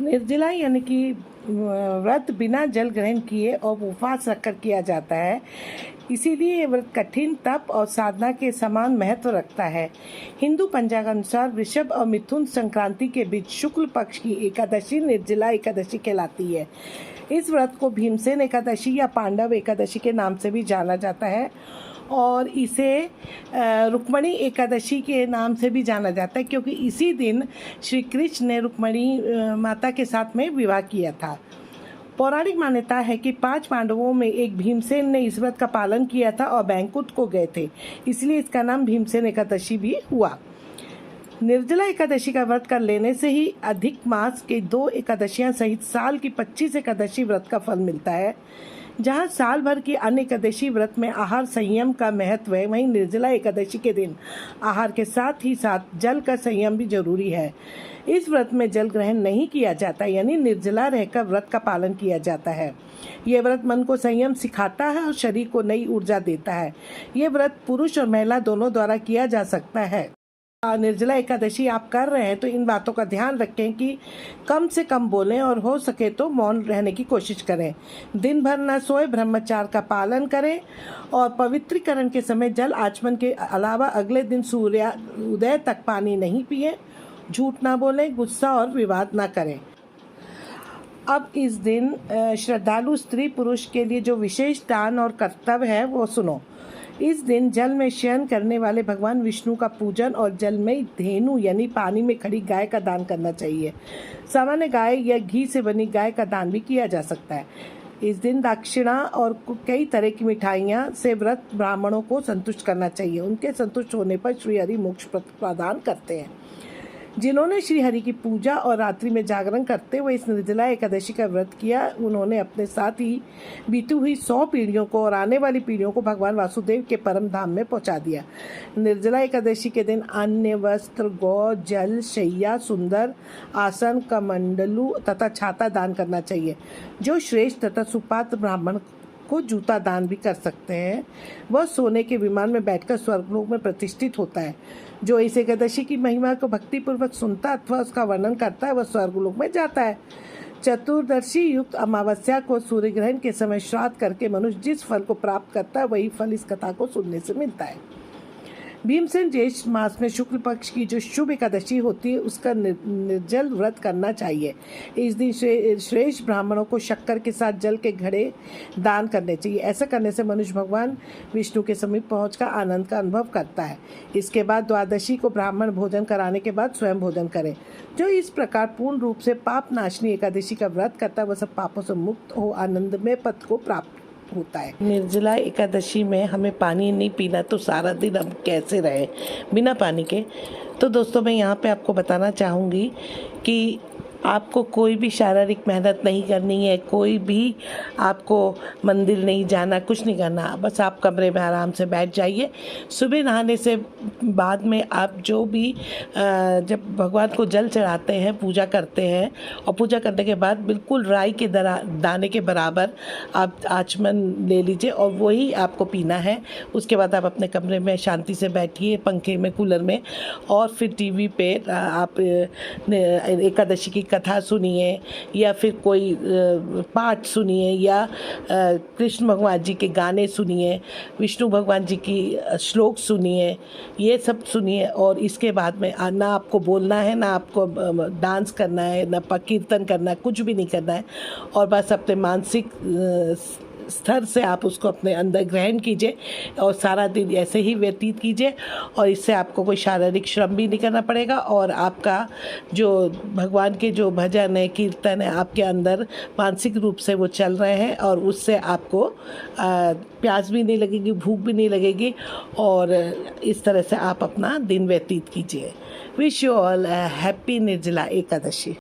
निर्जला यानी कि व्रत बिना जल ग्रहण किए और उपवास रखकर किया जाता है। इसीलिए ये व्रत कठिन तप और साधना के समान महत्व रखता है। हिंदू पंचांग अनुसार वृषभ और मिथुन संक्रांति के बीच शुक्ल पक्ष की एकादशी निर्जला एकादशी कहलाती है। इस व्रत को भीमसेन एकादशी या पांडव एकादशी के नाम से भी जाना जाता है और इसे रुक्मिणी एकादशी के नाम से भी जाना जाता है, क्योंकि इसी दिन श्री कृष्ण ने रुक्मिणी माता के साथ में विवाह किया था। पौराणिक मान्यता है कि 5 पांडवों में एक भीमसेन ने इस व्रत का पालन किया था और बैंकुट को गए थे, इसलिए इसका नाम भीमसेन एकादशी भी हुआ। निर्जला एकादशी का व्रत कर लेने से ही अधिक मास के 2 एकादशियां सहित साल की 25 एकादशी व्रत का फल मिलता है। जहां साल भर की अन्य एकादशी व्रत में आहार संयम का महत्व है, वहीं निर्जला एकादशी के दिन आहार के साथ ही साथ जल का संयम भी जरूरी है। इस व्रत में जल ग्रहण नहीं किया जाता, यानी निर्जला रहकर व्रत का पालन किया जाता है। ये व्रत मन को संयम सिखाता है और शरीर को नई ऊर्जा देता है। ये व्रत पुरुष और महिला दोनों द्वारा किया जा सकता है। निर्जला एकादशी आप कर रहे हैं तो इन बातों का ध्यान रखें कि कम से कम बोलें और हो सके तो मौन रहने की कोशिश करें। दिन भर न सोए, ब्रह्मचार्य का पालन करें और पवित्रीकरण के समय जल आचमन के अलावा अगले दिन सूर्योदय तक पानी नहीं पिए, झूठ ना बोलें, गुस्सा और विवाद ना करें। अब इस दिन श्रद्धालु स्त्री पुरुष के लिए जो विशेष दान और कर्तव्य है वो सुनो। इस दिन जल में शयन करने वाले भगवान विष्णु का पूजन और जल में धेनु यानी पानी में खड़ी गाय का दान करना चाहिए। सामान्य गाय या घी से बनी गाय का दान भी किया जा सकता है। इस दिन दक्षिणा और कई तरह की मिठाइयाँ से व्रत ब्राह्मणों को संतुष्ट करना चाहिए। उनके संतुष्ट होने पर श्रीहरि मोक्ष प्रदान करते हैं। जिन्होंने श्रीहरि की पूजा और रात्रि में जागरण करते हुए इस निर्जला एकादशी का व्रत किया, उन्होंने अपने साथ ही बीती हुई 100 पीढ़ियों को और आने वाली पीढ़ियों को भगवान वासुदेव के परम धाम में पहुंचा दिया। निर्जला एकादशी के दिन अन्न, वस्त्र, गौ, जल, शैया, सुंदर आसन, कमंडलू तथा छाता दान करना चाहिए। जो श्रेष्ठ तथा सुपात्र ब्राह्मण को जूता दान भी कर सकते हैं, वह सोने के विमान में बैठकर स्वर्गलोक में प्रतिष्ठित होता है। जो इस एकादशी की महिमा को भक्तिपूर्वक सुनता अथवा उसका वर्णन करता है, वह स्वर्गलोक में जाता है। चतुर्दशी युक्त अमावस्या को सूर्य ग्रहण के समय श्राद्ध करके मनुष्य जिस फल को प्राप्त करता है, वही फल इस कथा को सुनने से मिलता है। भीमसेन ज्येष्ठ मास में शुक्ल पक्ष की जो शुभ एकादशी होती है, उसका निर्जल व्रत करना चाहिए। इस दिन श्रेष्ठ ब्राह्मणों को शक्कर के साथ जल के घड़े दान करने चाहिए। ऐसा करने से मनुष्य भगवान विष्णु के समीप पहुंचकर आनंद का अनुभव करता है। इसके बाद द्वादशी को ब्राह्मण भोजन कराने के बाद स्वयं भोजन करें। जो इस प्रकार पूर्ण रूप से पाप नाशनी एकादशी का व्रत करता है, वह सब पापों से मुक्त हो आनंदमय पद को प्राप्त होता है। निर्जला एकादशी में हमें पानी नहीं पीना, तो सारा दिन हम कैसे रहे बिना पानी के? तो दोस्तों, मैं यहाँ पे आपको बताना चाहूँगी कि आपको कोई भी शारीरिक मेहनत नहीं करनी है, कोई भी आपको मंदिर नहीं जाना, कुछ नहीं करना। बस आप कमरे में आराम से बैठ जाइए। सुबह नहाने से बाद में आप जो भी जब भगवान को जल चढ़ाते हैं, पूजा करते हैं, और पूजा करने के बाद बिल्कुल राई के दाने के बराबर आप आचमन ले लीजिए और वही आपको पीना है। उसके बाद आप अपने कमरे में शांति से बैठिए, पंखे में, कूलर में, और फिर टीवी पे आप एकादशी की कथा सुनिए या फिर कोई पाठ सुनिए या कृष्ण भगवान जी के गाने सुनिए, विष्णु भगवान जी की श्लोक सुनिए, ये सब सुनिए। और इसके बाद में ना आपको बोलना है, ना आपको डांस करना है, ना कीर्तन करना है, कुछ भी नहीं करना है। और बस अपने मानसिक स्तर से आप उसको अपने अंदर ग्रहण कीजिए और सारा दिन ऐसे ही व्यतीत कीजिए। और इससे आपको कोई शारीरिक श्रम भी नहीं करना पड़ेगा और आपका जो भगवान के जो भजन है, कीर्तन है, आपके अंदर मानसिक रूप से वो चल रहे हैं और उससे आपको प्यास भी नहीं लगेगी, भूख भी नहीं लगेगी, और इस तरह से आप अपना दिन व्यतीत कीजिए। Wish you all happy Nirjala Ekadashi.